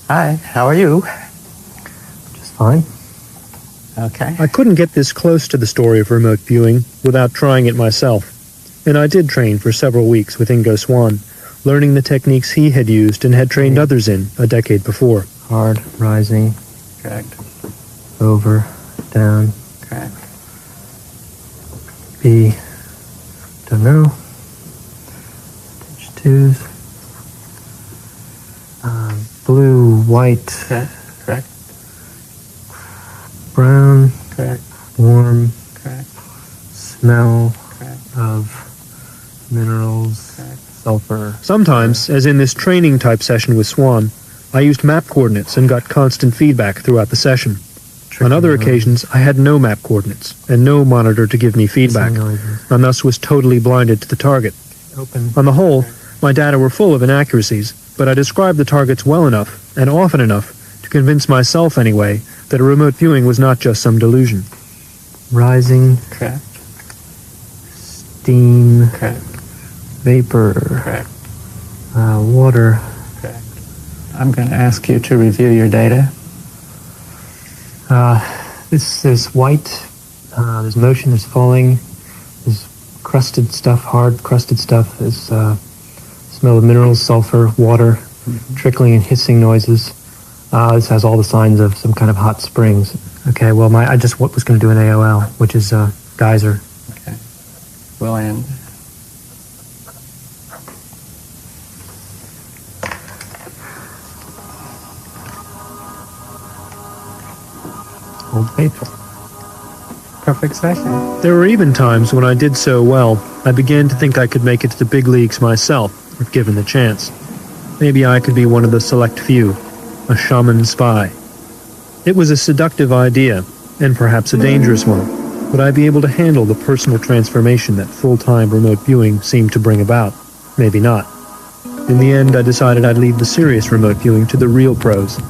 Hi, how are you? Just fine. Okay. I couldn't get this close to the story of remote viewing without trying it myself, and I did train for several weeks with Ingo Swann, learning the techniques he had used and had trained others in a decade before. Hard, rising, Correct. over, down, Correct. B, don't know, stage twos, blue, white, Correct. Correct. brown, Correct. warm, Correct. smell Correct. of minerals, Correct. sulfur. Sometimes, as in this training type session with Swann, I used map coordinates and got constant feedback throughout the session. On other occasions, I had no map coordinates and no monitor to give me feedback, and thus was totally blinded to the target. Open. On the whole, my data were full of inaccuracies, but I described the targets well enough, and often enough, to convince myself anyway, that a remote viewing was not just some delusion. Rising, Correct. steam, Correct. vapor, Correct. water. Correct. I'm going to ask you to review your data. This is white. There's motion, there's falling, there's crusted stuff, hard crusted stuff. There's smell of minerals, sulfur, water, trickling and hissing noises. This has all the signs of some kind of hot springs. Okay, well, I just was going to do an AOL, which is geyser. Okay. We'll end. Old faithful. Perfect session. There were even times when I did so well, I began to think I could make it to the big leagues myself, if given the chance. Maybe I could be one of the select few, a shaman spy. It was a seductive idea, and perhaps a dangerous one. Would I be able to handle the personal transformation that full-time remote viewing seemed to bring about? Maybe not. In the end, I decided I'd leave the serious remote viewing to the real pros.